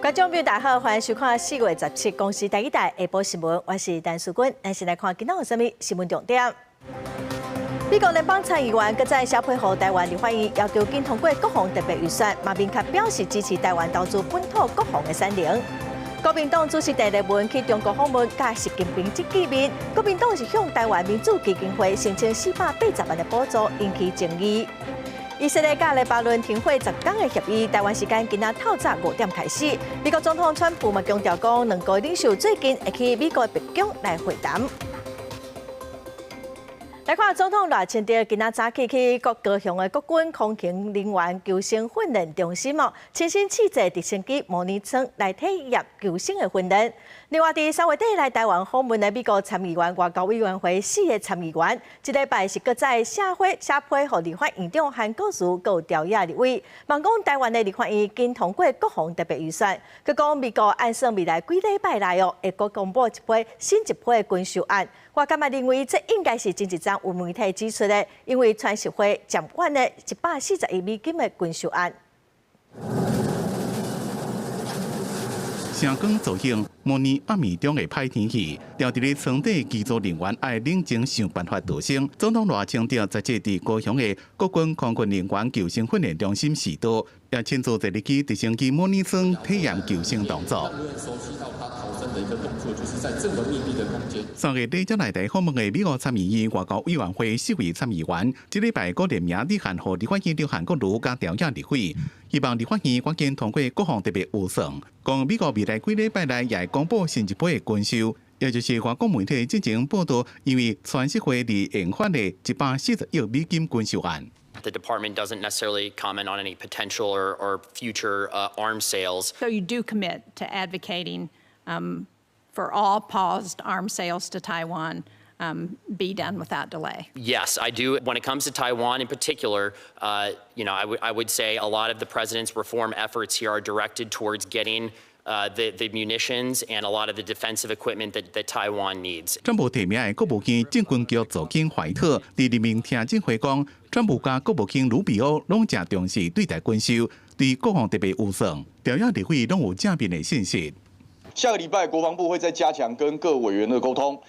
观众朋友大家好，欢迎收看4月17公司第一台下晡新闻，我是陈淑君。咱先来看今仔有啥物新闻重点。美国联邦参议员搁在小配合台湾立法院要求紧通过国防特别预算，马明确表示支持台湾投资本土国防的产能。国民党主席陈立文去中国访问，甲习近平即见面。国民党是向台湾民主基金会申请480万的补助，引起争议。以色列甲黎巴嫩停火10天的协议，台湾时间今仔透早5点开始。美国总统川普嘛强调讲，两国领袖最近会去美国白宫来会谈。来看总统赖清德今仔早起去高雄的国军空勤人员救生训练中心亲身试坐直升机模拟舱来体验救生的训练。另外，伫3月底来台湾访问的美国参议员外交委员会4个参议员，这礼拜是搁在社配合立法院长韩国瑜有调野立委，望讲台湾的立法院经通过国防特别预算。佮讲美国按算未来几礼拜内会搁公布新一批军售案。我感觉认为这应该是前一张有媒体指出的，因为全社会暂缓的140亿美金的军售案。成功造型模拟暗暝中的歹天气，调伫咧床底机组人员爱冷静想办法逃生。总统赖清德在这伫高雄的国军空军人员救生训练中心视导，也亲自在立起直升机模拟舱体验救生动作。的一个动作，就是在这么密闭的空间。3月底才来台访问的美国参议院外交委员会4位参议员，这礼拜各联名立函予立法院长韩国瑜甲调野立委，希望立法院赶紧通过国防特别预算，讲美国未来几礼拜内也会公布新一批的军售，也就是外国媒体进行报道，因为全社会伫研发的140亿美金军售案。The department doesn't necessarily comment on any potential or future arms sales. So you do commit to advocating for all paused arms sales to Taiwan be done without delay. Yes, I do. When it comes to Taiwan in particular, I would say a lot of the president's reform efforts here are directed towards getting the munitions and a lot of the defensive equipment that Taiwan needs. 川普提名的国务卿政军局总经怀特伫立面听证会讲，川普甲国务卿卢比奥拢正重视对台军售，对国防特别预算，调野立委拢有正面的信息。下个礼拜，国防部会再加强跟各委员的沟通，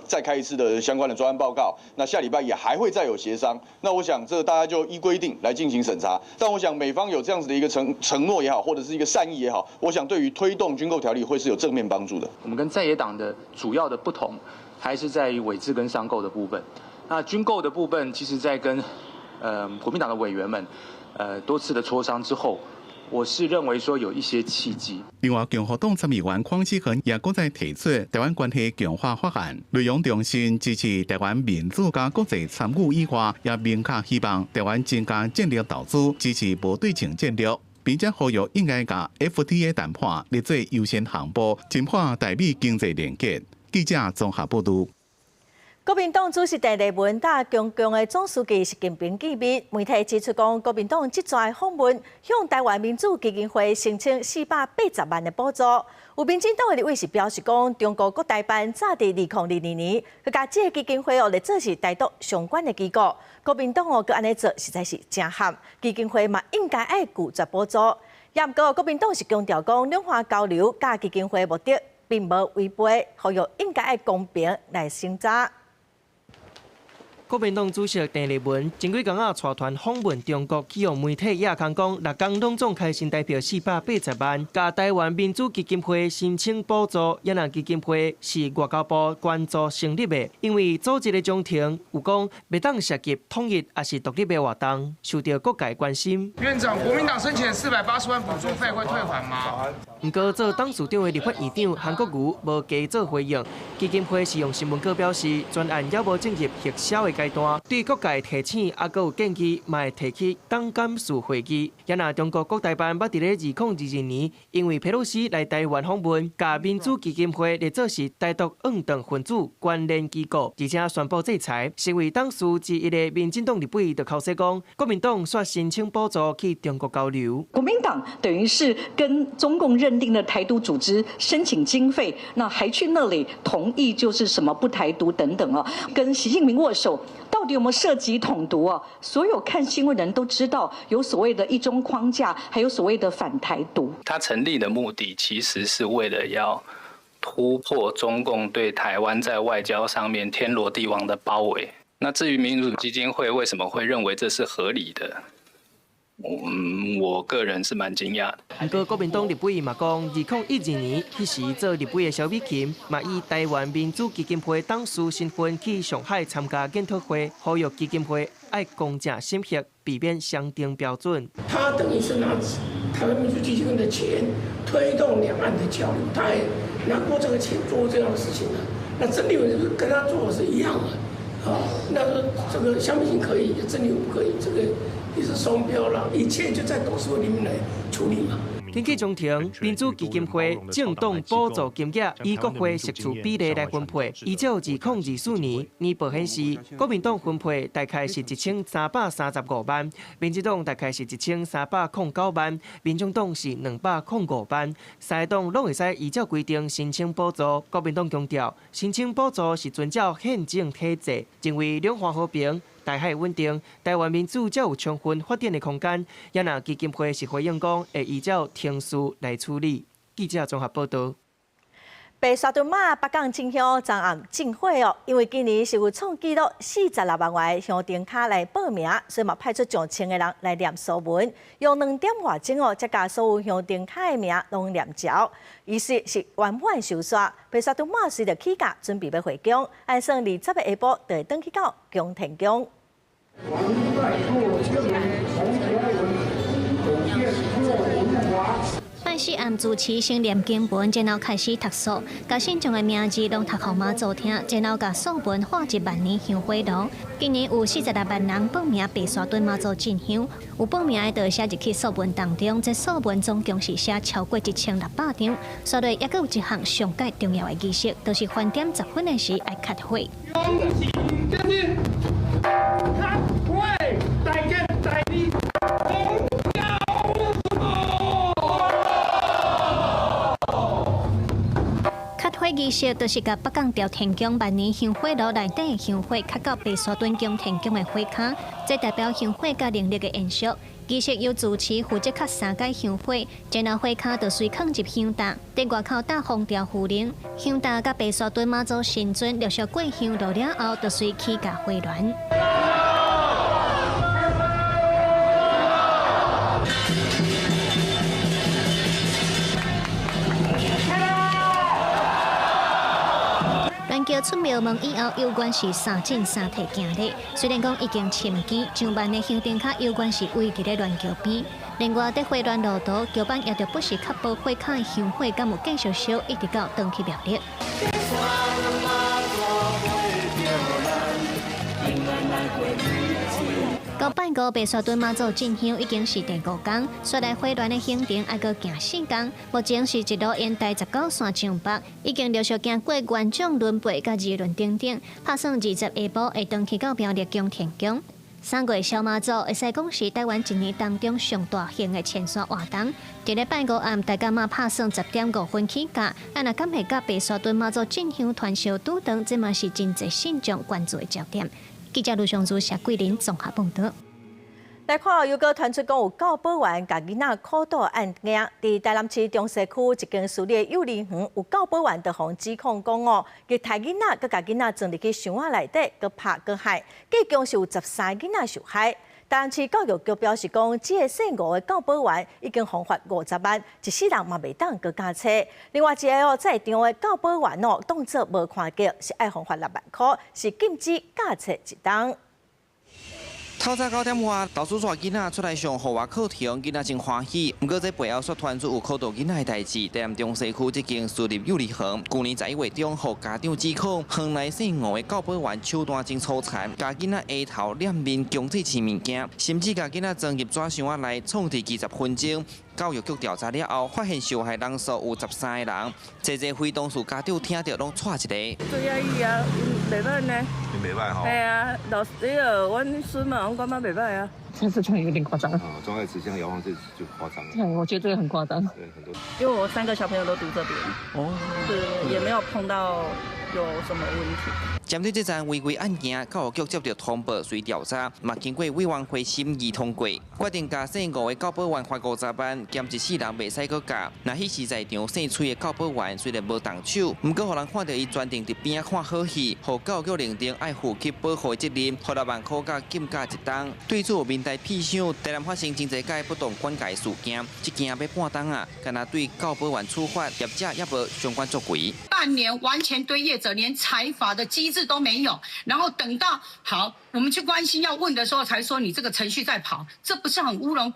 再开一次的相关的专案报告。那下礼拜也还会再有协商。那我想，大家就依规定来进行审查。但我想，美方有这样子的一个承诺也好，或者是一个善意也好，我想对于推动军购条例会是有正面帮助的。我们跟在野党的主要的不同，还是在于委制跟商购的部分。那军购的部分，其实在跟国民党的委员们多次的磋商之后。我是认为说有一些契机。另外，共和党参议员邝思恒也搁再提出台湾关系强化法案，内容重申支持台湾民主加国际参与以外，也明确希望台湾增加战略投资，支持无对称战略，并且呼吁应该把 FTA 谈判列作优先项目，深化台美经济连结。记者综合报道。国民党主席陈立文甲中共的总书记习近平见面，媒体指出讲，国民党这次访问向台湾民主基金会申请480万的补助。有民进党的立委是表示讲，中国国台办早伫2002年，佮甲这个基金会来做是台独相关的机构。国民党佮安尼做实在是真悍，基金会嘛应该爱拒绝补助。也毋过，国民党是强调讲，两岸交流甲基金会目的并无违背，呼吁应该爱公平来审查。国民党主席陈立文前几天带团访问中国，去向媒体亚康讲，6天拢总开新台币480万，甲台湾民主基金会申请补助。也让基金会是外交部关注成立的，因为组织的章程有讲袂当涉及统一也是独立的活动，受到各界关心。院长，国民党申请480万补助费会退还吗？不过，做董事长的立法院长韩国瑜无加做回应。基金会是用新闻稿表示，专案也无进入核销的阶段，对各界提醒，还有建议，嘛会提起党干事会议。也那中国国台办捌伫咧2022年，因为佩洛西来台湾访问，甲民主基金会列作是台独暗党分子关联机构，而且宣布制裁。身为党事之一的民进党立委就口说讲，国民党说申请补助去中国交流。国民党等于是跟中共认定的台独组织申请经费，那还去那里同同意就是什么不台独等等哦，跟习近平握手，到底有没有涉及统独哦？所有看新闻人都知道，有所谓的一中框架，还有所谓的反台独。它成立的目的其实是为了要突破中共对台湾在外交上面天罗地网的包围。那至于民主基金会为什么会认为这是合理的？我个人是蛮惊讶的。不过，国民党立委嘛讲，2012年迄时做立委的萧美琴，嘛以台湾民主基金会董事身份去上海参加研讨会，呼吁基金会爱公正审核，避免相定标准。他等于是拿台湾民主基金会的钱推动两岸的交流，他也拿过这个钱做这样的事情呢。那曾立文就是跟他做的是一样的，那这个萧美琴可以，曾立文不可以，这个。也是双标了，一切就在董事会里面来处理嘛。天气中庭，民主基金会政党补助金额以国会实处比例来分配。依照2024年年报显示，国民党分配大概是1335万，民进党大概是1309万，民众党是205万。三个党拢会使依照规定申请补助。国民党强调，申请补助是遵照宪政体制，认为两岸和平。台海稳定，台湾民主才有充分发展的空间。也那基金会是回应讲，会依照程序来处理。记者综合报道。白沙屯马北港进香昨暗进火哦，因为今年是有创纪录46万外香灯卡来报名，所以嘛派出上千个人来念书文，用2点外钟哦，才把所有香灯卡的名拢念着。仪式是圆满收煞。白沙屯马随着起驾准备要回宫，按算20日下晡就会登去到宫廷宫。拜四暗主持先念经文，然后开始读书，把信众的名字拢读给妈祖听，然后把素文画一万年香火炉。今年有46万人报名白沙屯妈祖进香，有报名的就写入去素文当中，这素文总共是写超过1600张。所以也阁有一项上界重要的仪式，就是饭店10分的时爱开会。开会仪式就是甲北港朝天宫万年香火炉内底的香火，卡到白沙屯宫天宫的火卡，这代表香火甲能力的延续。仪式由主持负责卡3届香火，然后火卡就随放入香搭，在外口打封条符铃，香搭甲白沙屯妈祖神尊陆续过香炉了后，就随起驾回銮。叫出庙门以后，有关是3进3退行礼。虽然讲已经深见，上万的香灯卡有关是围伫咧銮桥边。另外，在回銮路途，桥班也着不时确保火卡的香火敢有继续烧，一直到登去庙里。到拜五白沙屯妈祖进香已经是第5天，率来回銮的行程还阁行4天。目前是一路沿台19线上北，已经陆续行过元长轮背甲二轮顶顶，拍算20下晡会登去到庙里宫天宫。3月小妈祖会使讲是台湾一年当中上大型的前山活动。伫咧拜五暗，大家嘛拍算10点5分起驾，啊那敢会甲白沙屯妈祖进香团烧拄长，这嘛是真侪信众关注的焦点。记者卢尚珠、谢桂林综合报道。来看，又阁传出讲有教保员甲囡仔苦斗案件，伫台南市中西区一间私立幼儿园，有教保员就互指控讲哦，佮杀囡仔，佮甲囡仔装入去箱仔内底，佮拍佮害，计共是有13囡仔受害。台南市教育局表示讲，这个姓吴的教保员已经罚款50万，一世人嘛袂当佮加车。另外一个哦，在场的教保员哦，当作无看到，是爱罚6万块，是禁止驾车1档。透早9点外，导师带囡仔出来上户外课程，囡仔真欢喜。不过这背后却传出有考到囡仔的代志。台南中西区这间私立幼儿园，去年11月中，互家长指控，园内姓吴的教保员手段真粗残，甲囡仔下头、脸面强制吃物件，甚至甲囡仔装入纸箱仔内，创治20分钟。教育局调查了后，发现受害人数有13个人，这非当事家长听到拢踹一个。最压抑啊，袂歹呢。袂歹吼。系啊，老师阮孙嘛，阮感觉袂歹啊。但是这样有点夸张。装在纸箱摇晃这就夸张了。对，我觉得这个很夸张。对，很多。因为我3个小朋友都读这边。哦。对，也没有碰到有什么问题。针对这桩违规案件，教育局接到通报，随调查，嘛经过委员会审议通过，决定加姓5个教保员罚50万，兼14人袂使搁加。那迄时在场姓崔的教保员虽然无动手，不过互人看到伊专程伫边仔看好戏，互教育认定爱负起保护责任，60万块甲禁驾1档。对此有民代批想，台南发生真侪届不当管教事件，一件要半档啊，敢若对教保员处罚，业者也无相关作为。半年完全对业者连裁罚的机制都没有，然后等到好我们去关心要问的时候，才说你这个程序在跑，这不是很乌龙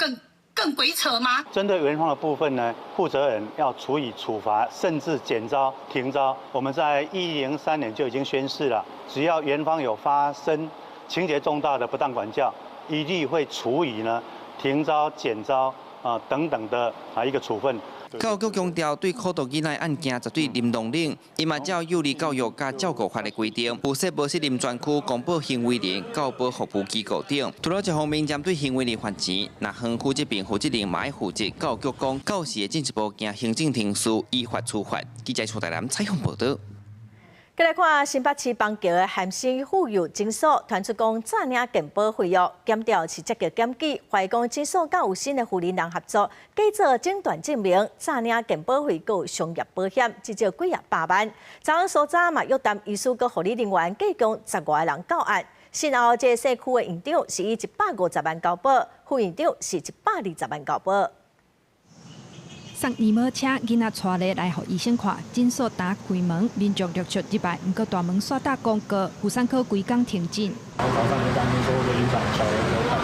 更鬼扯吗？针对园方的部分呢，负责人要处以处罚，甚至减招、停招。我们在103年就已经宣示了，只要园方有发生情节重大的不当管教，一律会处以呢停招、减招等等的一个处分。教育局强调，对苦毒囡仔案件绝对零容忍，伊嘛照幼儿教育甲照顾法的规定，有说无适任专区公布行为人、教保服务机构等。除了一方面针对行为人罚钱，那园区这边负责人嘛要负责。教育局讲，到时会进一步行行政程序，依法处罚。记者邱台南采访报道。再来看新北市邦桥的咸生妇幼诊所传出讲诈领健保费用，检调是积极检举，怀疑讲诊所甲有新的护理人合作，假造诊断证明，诈领健保费，佮有商业保险，至少几啊百万。昨昏所早嘛约谈医师佮护理人员计共10外人到案。先后这社区的院长是以150万交保，副院长是120万交保。送姨母车，囡仔带咧来，互医生看。诊所打开门，民众陆续入来，不过大门刷大广告，妇产科规工停诊。早上就当天说会影响小儿科看，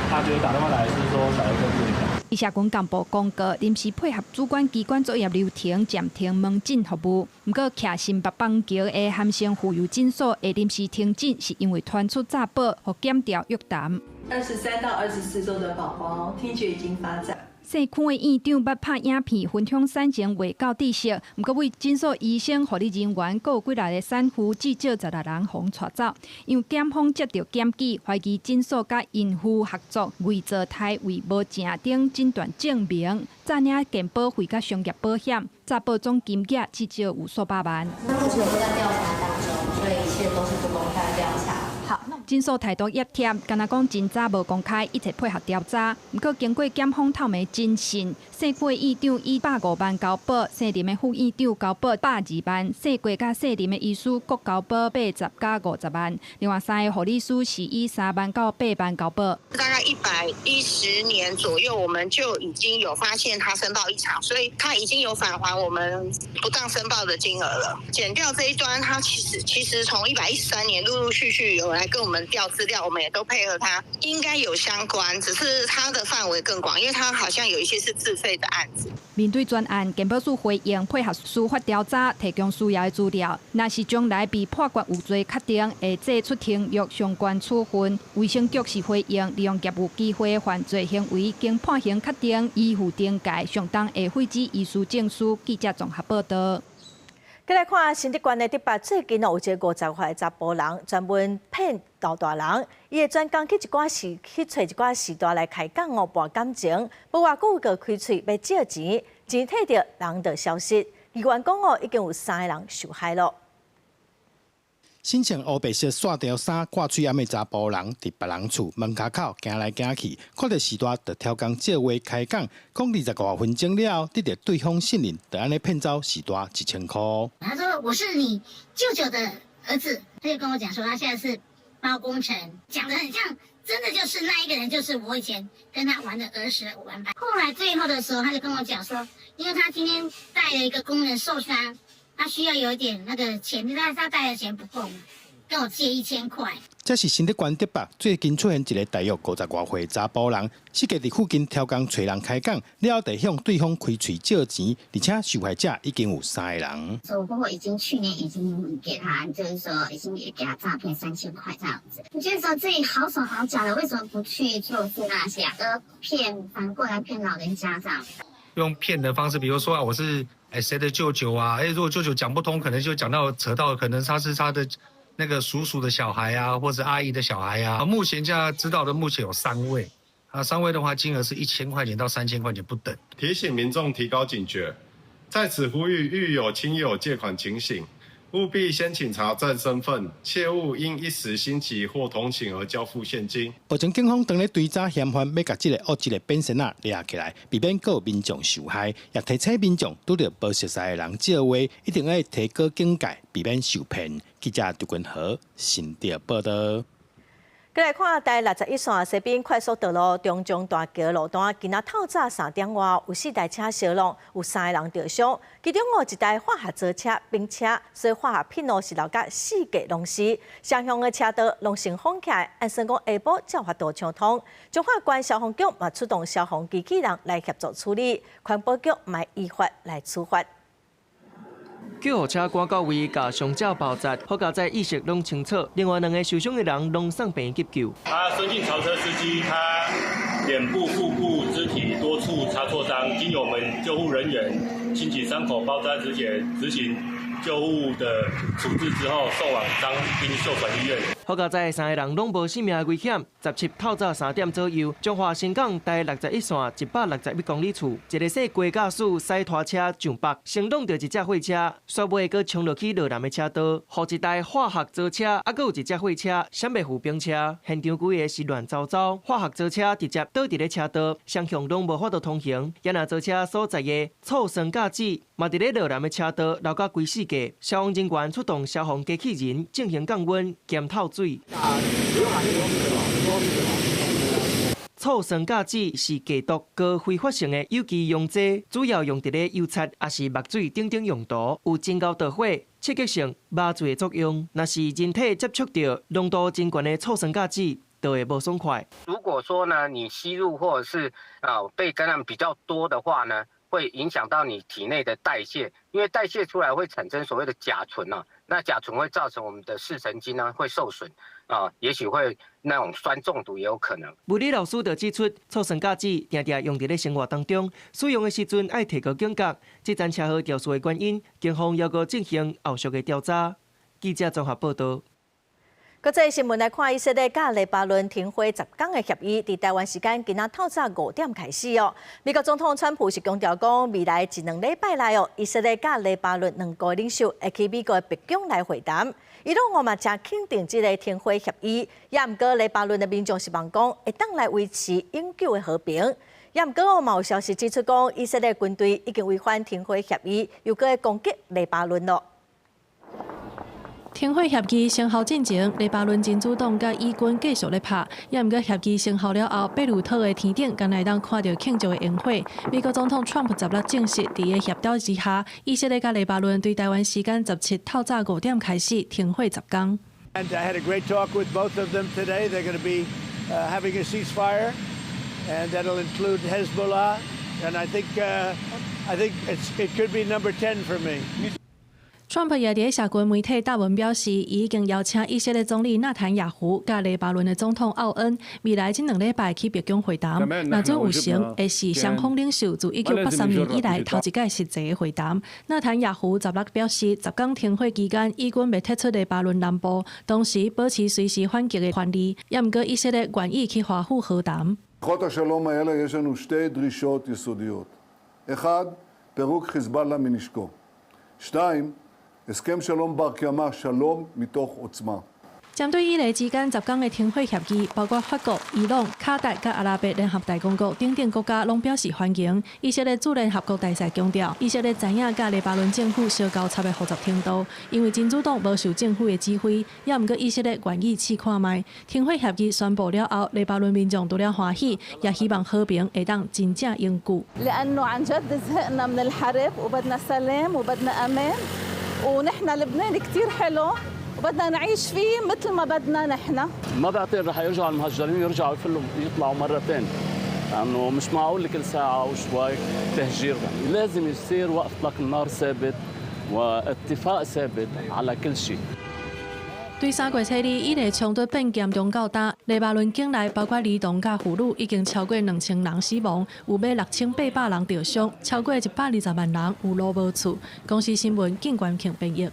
他觉得打电话来是说小儿科不影响。医社工干部公告，临时配合主管机关作业流程，暂停门诊服务。不过，徛新北邦桥的咸生妇幼诊所会临时停诊，是因为传出诈保，和检调约谈。23到24周的宝宝听觉已经发展。社区的院长捌拍影片分享产前卫教知识，不过为诊所医生、护理人员，各有几来个产妇至少16人互带走。因为检方接到检举，怀疑诊所甲孕妇合作，伪造胎位无正定诊断证明，诈领健保费甲商业保险，诈保总金额至少有数百万。那目前都在调查当中，所以一切都是不公开的调查。好，诊所态度业贴，敢若讲真早无公开，一切配合调查。不过经过检方透明侦讯，社区的院长以105万交保，姓林的副院长交保120万，姓郭甲姓林的医师各交保80加50万。另外3个护理师是以3万到8万交保。大概110年左右，我们就已经有发现他申报异常，所以他已经有返还我们不当申报的金额了。检调这一端，他其实从113年陆陆续续有来跟我们调资料，我们也都配合他，应该有相关，只是他的范围更广，因为他好像有一些是自费的案子。面对专案，健保署回应配合司法调查，提供需要的资料。若是将来被判决有罪，确定会祭出停约相关处分。卫生局是回应利用业务机会犯罪行为，经判刑确定依附定界，相当会废止医师证书。记者综合报道。再来看新竹县的迪北，最近有一个50岁的查甫人，专门骗老大人。伊会专工去找一寡时代来开讲哦，博感情。不过，佫有个开喙要借钱，钱摕着人就消失。医院讲哦，已经有3个人受害了。身穿黑白色线条衫、挂嘴暗的查甫人，伫别人厝门口口行来行去，看到时代就挑工借话开讲，讲20多分钟了，得到对方信任，就安尼骗走时代1000块。他说：“我是你舅舅的儿子。”他就跟我讲说，他现在是包工程，讲得很像，真的就是那一个人，就是我以前跟他玩的儿时玩伴。后来最后的时候，他就跟我讲说，因为他今天带了一个工人受伤。他需要有一点那个钱，但是他带的钱不够嘛，跟我借1000块。这是新竹县迪北最近出现一个大约50多岁查甫人，四界伫附近挑工找人开讲，了后得向对方开嘴借钱，而且受害者已经有3个人。我婆婆去年已经给他，就是说已经也给他诈骗3000块这样子。我觉得说自己好手好脚的，为什么不去做事那些啊？反过来骗老人家这样。用骗的方式，比如说我是谁的舅舅啊？如果舅舅讲不通，可能就扯到可能他是他的那个叔叔的小孩啊，或者阿姨的小孩啊。目前现在知道的目前有3位，3位的话金额是1000块钱到3000块钱不等。提醒民众提高警觉，在此呼吁，遇有亲友借款情形，务必先请查证身份，切勿因一时兴起或同情而交付现金。目前警方当咧追查嫌犯，要甲这个恶质的变身仔抓起来，避免各民众受害。也提醒民众拄到无熟悉的人借话，一定要提高警戒，避免受骗。记者杜君和新竹报道。再来看台61线西滨快速道路中将大桥路段，今仔透早3点外有4台车烧拢，有3个人受伤，其中有1台化学造车并车，所以化学品是留甲4架拢死。双向的车道拢成封起来，按算讲下晡才法度畅通。彰化县消防局嘛出动消防机器人来协助处理，环保局嘛依法来处罚。救护车赶到位，甲伤者包扎，好佳在意识拢清楚。另外2个受伤的人拢送病院急救。孙姓槽车司机他脸部、腹部、肢体多处擦挫伤，经由我们救护人员清洗伤口、包扎止血、执行救护的处置之后，送往彰滨秀传医院。好佳在3个人拢无性命危险。17透早3点左右，彰化新港台61线161公里处，一个小鸡驾驶驶拖车上北，先弄到一只货车，煞尾搁冲落去落南的车道，互一台化学造车，还搁有一只货车闪袂赴并车，现场规个是乱糟糟。化学造车直接倒伫咧车道，双向拢无法度通行。也那造车所在的醋酸架子，嘛伫咧落南的车道留甲规4架。消防人员出动消防机器人进行降温、检透水。醋酸架子是解毒、高挥发性的有机溶剂，主要用伫咧油漆也是墨水等等用途，有真高导火、刺激性、麻醉的作用。若是人体接触到浓度真悬的醋酸架子，就会无爽快。如果说呢，你吸入或者是被感染比较多的话呢，会影响到你体内的代谢，因为代谢出来会产生所谓的甲醇啊，那甲醇会造成我们的视神经呢会受损也许会那种酸中毒也有可能。物理老师就指出，醋酸架子常常用伫咧生活当中，使用的时阵要提高警觉。这站车祸肇事的原因，警方要搁进行后续的调查。记者综合报道。国际新闻来看，以色列甲黎巴嫩停火10天的协议，伫台湾时间今仔透早5点开始哦。美国总统川普是强调讲，未来1、2礼拜内哦，以色列甲黎巴嫩2国领袖会去美国的白宫来会谈。伊拢我嘛正肯定这个停火协议，也毋过黎巴嫩的民众希望讲会当来维持永久的和平。也毋过嘛有消息指出讲，以色列军队已经违反停火协议，又搁会攻击黎巴嫩咯。停火协议生效进前，黎巴嫩真主党甲以军继续咧拍，也毋过协议生效了后，贝鲁特的天顶敢来当看到庆祝的烟火。美国总统 Trump 16证实，伫个协调之下，以色列甲黎巴嫩对台湾时间17透早5点开始停火10天。And I had a great talk with both of them today. They're going to be having a ceasefire, and that'll include Hezbollah. And I think it could be number 10 for me. Trump 也伫社群媒体答文表示，伊已经邀请以色列总理纳坦雅胡甲黎巴嫩的总统奥恩未来这2礼拜去白宫会谈。若准有成，会是双方领袖自1983年以来头一届实际的会谈。纳坦雅胡16表示，10天停火期间，以军未撤出黎巴嫩南部，同时保持随时反击的权利。也毋过以色列愿意去华府和谈。בשיחות השלום האלה יש לנו 2 דרישות יסודיות. 1. פירוק חיזבאללה מנשקו. 2. הסכם שלום בר קיימא, שלום מתוך עוצמה. 针对伊犁之间10天的停火协议，包括法国、伊朗、卡达甲阿拉伯联合大公国等等国家拢表示欢迎。以色列驻联合国大使强调，以色列知影甲黎巴嫩政府相交叉的复杂程度，因为真主党无受政府的指挥，也毋过以色列愿意试看卖。停火协议宣布了后，黎巴嫩民众除了欢喜，也希望和平会当真正永久。لأنه عن جد زهقنا من الحرب وبدنا سلام وبدنا أمان ونحن لبنان كتير حلو وبدنا نعيش فيه مثل ما بدنا نحن. ما بعتقد رح يرجعوا المهجرين يرجعوا يطلعوا مرتين، لأنه مش معقول كل ساعة وشوي تهجير، لازم يصير وقف إطلاق النار ثابت واتفاق ثابت على كل شيء. 对3月7日以嚟冲突变严重到大，黎巴嫩境内包括儿童甲妇女已经超过2000人死亡，有约6800人受伤，超过120万人有路无厝。公司新闻景观庆编译。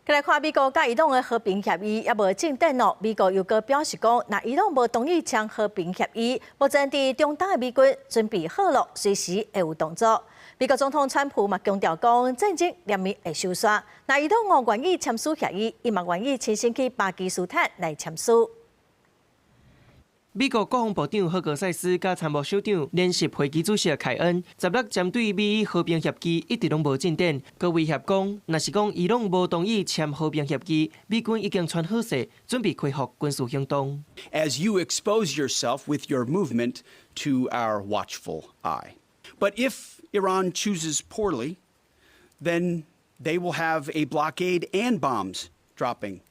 再来看美国甲伊朗的和平协议也无进展咯。美国又搁表示讲，若伊朗无同意签和平协议，目前伫中东的美军准备好了，随时会有动作。美国总统川普嘛强调讲，战争难免会收煞。那伊拢愿意签署协议，伊嘛愿意亲身去巴基斯坦来签署。美国国防部长霍格塞斯甲参谋首长联席会议主席凯恩，16针对美伊和平协议一直拢无进展，佮威胁讲，若是讲伊拢无同意签和平协议，美军已经传好势，准备恢复军事行动。As you expose yourself with your movement to our watchful eye, but if Iran chooses poorly, then they will have a blockade and bombs dropping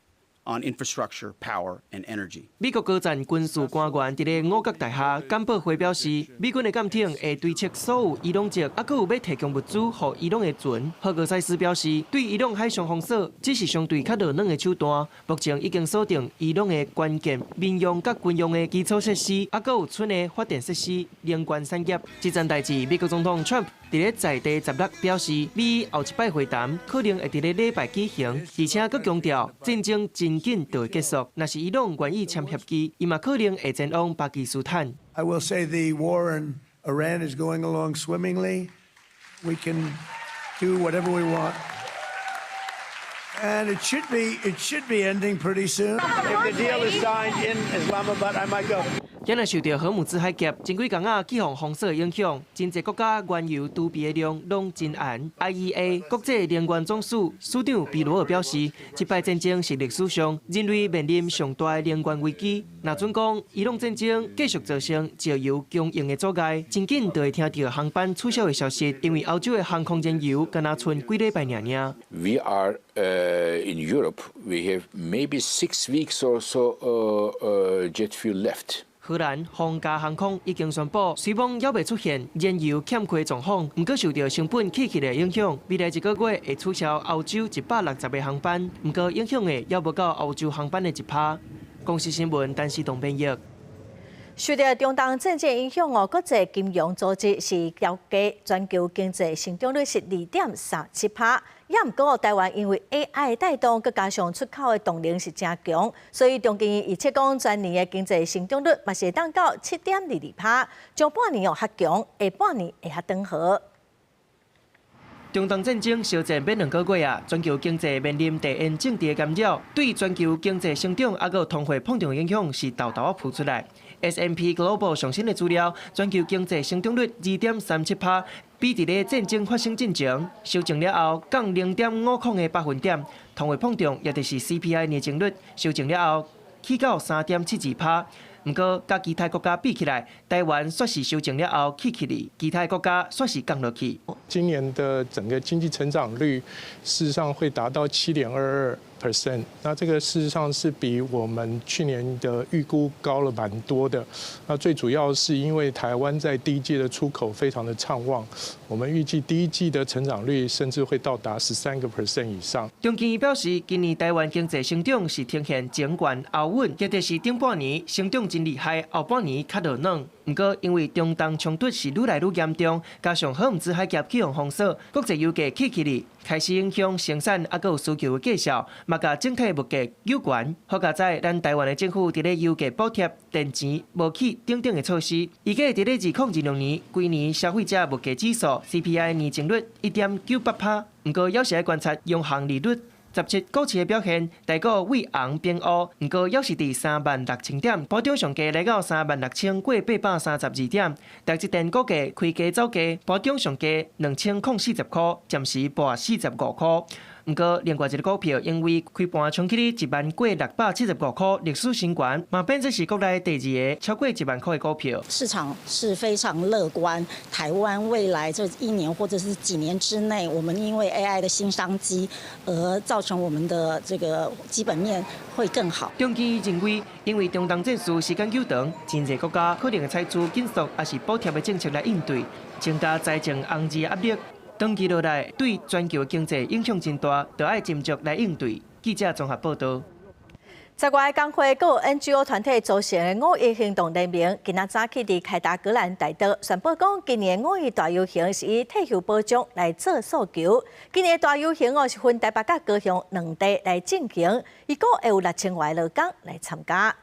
on infrastructure, power, and energy. 美国高层军事官员伫咧五角大厦简报会表示，美军的舰艇会对测所有伊朗籍，还佫有要提供物资予伊朗的船。霍格塞斯表示，对伊朗海上封锁只是相对较热闹的手段，目前已经锁定伊朗的关键民用甲军用的基础设施，还佫有村的发电设施、能源产业。这件代志，美国总统 Trump 伫咧在地16表示，美后一摆会谈可能会伫咧礼拜举行，而且佫强调战争真紧就会结束。若是伊朗愿意签协议，伊嘛可能会前往巴基斯坦。I will say the war in Iran is going along swimmingly. We can do whatever we want. And it should be ending pretty soon. If the deal is signed in Islamabad, I might go. 今日受到荷姆兹海峡前几天气候封锁影响，真侪国家原油储备的量拢真悬。IEA 国际能源总署署长比罗尔表示，这摆战争是历史上人类面临上大的能源危机。若准讲伊朗战争继续造成石油供应的阻碍，真紧就会听到航班取消的消息，因为欧洲的航空燃油敢若剩几礼拜尔。We are in Europe. We have maybe 6 weeks or so jet fuel left. 荷兰皇家航空已经宣布，虽望还未出现燃油欠缺状况，不过受到成本起起的影响，未来1个月会取消欧洲160个航班，不过影响的还无到欧洲航班的1%。公司新闻，陈思彤编译。受到中东政治影响国际金融组织是调低全球经济成长率是2.37%。也毋过，台湾因为 AI 带动，佮加上出口的动能是真强，所以中经预测讲全年的经济成长率嘛是当到7.22%，上半年较强，下半年会较温和。中东战争烧战变2个月啊，全球经济面临地缘政治的干扰，对全球经济成长还有通货膨胀的影响是豆豆浮出来。S&P Global 上新的资料，全球经济成长率2.37%，比伫咧战争发生进前修正了后降0.50个百分点。通货膨胀也就是 CPI 年增率修正了后起到3.72%。不过，甲其他国家比起来，台湾算是修正了后起嚟，其他国家算是降落去。今年的整个经济成长率，事实上会达到7.22%。那这个事实上是比我们去年的预估高了蛮多的。那最主要是因为台湾在第一季的出口非常的畅旺，我们预计第一季的成长率甚至会到达13% 以上。中经表示，今年台湾经济成长是呈现前悬后稳，特别是顶半年成长真厉害，后半年较热闹。不过，因为中东冲突是愈来愈严重，加上荷姆兹海峡气象封锁，国际油价起嚟，开始影响生产还有需求的计效，嘛甲整体物价有关。好佳在，咱台湾的政府伫咧油价补贴、电钱、无起等等的措施，预计伫咧2026年，规年消费者物价指数 CPI 年增率1.98%。不过，有时要观察央行利率。17股市的表现，台股为红变乌，不过也是伫36000点，波中上价来到36000过832点。台积电股价开价走价，波中上价2040块，暂时博45块。不过，另外一个股票因为开盘冲起1万过675块，历史新高，嘛变成是国内第2个超过1万块的股票。市场是非常乐观，台湾未来这1年或者是几年之内，我们因为 AI 的新商机而造成我们的这个基本面会更好。中经认为，因为中东战事时间久长，真侪国家可能会采取紧缩还是补贴的政策来应对，增加财政红字压力。长期落来，对全球经济影响真大，就要斟酌来应对。记者综合报道。在外工会各 NGO 团体组成的5一行动联盟，今仔早起伫凯达格兰大道宣布讲，今年5一大游行是以退休保障来做诉求。今年大游行是分台北甲高雄2地来进行，一共会有6000外劳工来参加。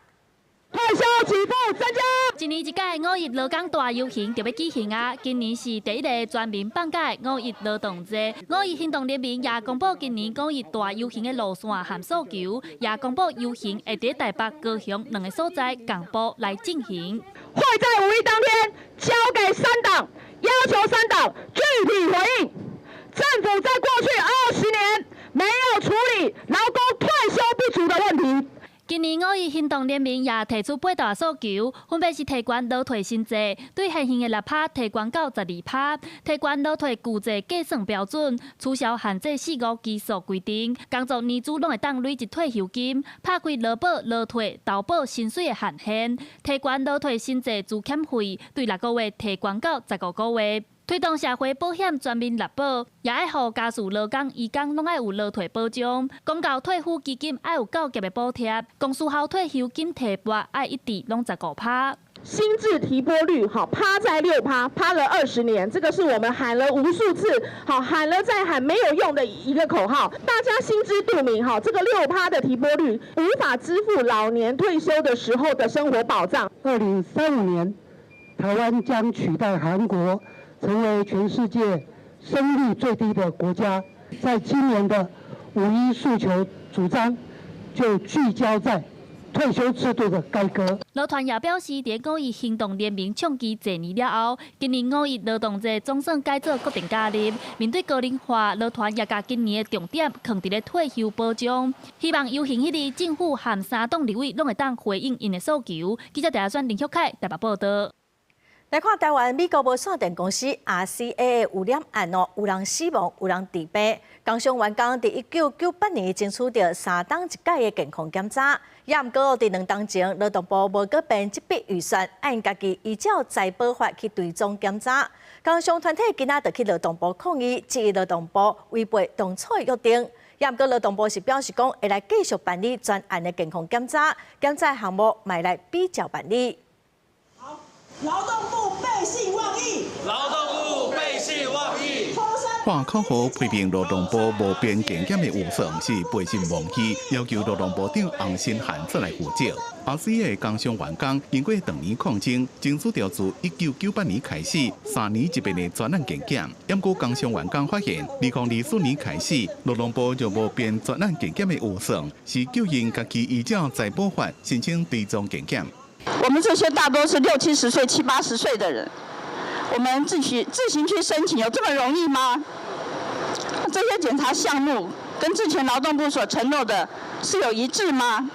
退休起步增加。一年一届5一劳工大游行就要举行啊！今年是第一个全民放假5一劳动节。5一行动联盟也公布今年5一大游行的路线和诉求，也公布游行会在台北、高雄2个所在同步来进行。会在5一当天交给3党，要求3党具体回应。政府在过去20年没有处理劳工退休不足的问题。今年5一行动联盟也提出8大诉求，分别是提悬劳退薪制，对现行的6%提悬到12%，提悬劳退旧制计算标准，取消限制4-5基数规定，工作年资拢会当累积退休金，拍开劳保、劳退、投保薪水的限限，提悬劳退薪制资欠费，对6个月提悬到15个月。推动社会保险全民纳保，也爱互家属劳工、移工拢爱有劳退保障。公告退抚基金爱有9级的补贴，公司后退休金提拨爱一直拢15%。薪资提拨率趴在6%，趴了20年，这个是我们喊了无数次，喊了再喊没有用的一个口号，大家心知肚明这个6%的提拨率无法支付老年退休的时候的生活保障。2035年，台湾将取代韩国，成为全世界生育最低的国家。在今年的5一诉求主张就聚焦在退休制度的改革。劳团也表示，在5一行动联盟倡议1年了后，今年5一劳动节总算改做固定假日。面对高龄化，劳团也把今年的重点放在退休保障，希望游行迄日政府和3党立委拢会当回应因的诉求。记者台选林秀凯台北报道。来看台湾美国无线电公司 RCA 的污染案有人死亡，有人治病。工商员工伫1998年争取到3档1届的健康检查，也毋过伫2档前，劳动部无搁编这笔预算，按家己依照财保法去追踪检查。工商团体今仔就去劳动部抗议，质疑劳动部违背当初的约定。也毋过劳动部是表示讲会来继续办理专案的健康检查，检查项目卖来比较办理。劳动部背信忘义！劳动部背信忘义！换口号批评劳动部无编健检的预算是背信忘义，要求劳动部长洪新汉出来负责。RCA 的工商员工经过2年抗争，争取到自1998年开始3年1遍的专案健检。不过工商员工发现，2024年开始，劳动部就无编专案健检的预算，是叫因家己依照财保法申请追踪健检。我们这些大多是60、70岁、70、80岁的人，我们自行去申请，有这么容易吗？这些检查项目跟之前劳动部所承诺的是有一致吗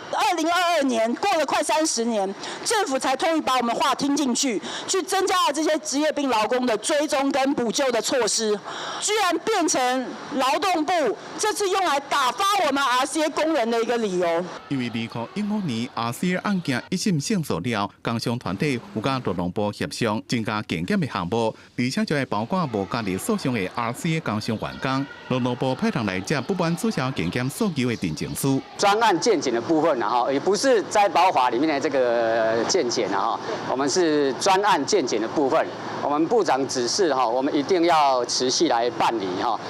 ？2022年过了快30年，政府才终于把我们话听进去，去增加了这些职业病劳工的追踪跟补救的措施，居然变成劳动部这次用来打发我们 RCA 工人的一个理由。因为2015年 RCA 案件一审胜诉了，工商团体有甲劳动部协商增加健检的项目，而且就会包括无家己诉讼的 RCA 工商员工，劳动部派人来接不满取消健检诉求的陈情书。专案健检的部分也不是在保法里面的这个健检我们是专案健检的部分。我们部长指示我们一定要持续来办理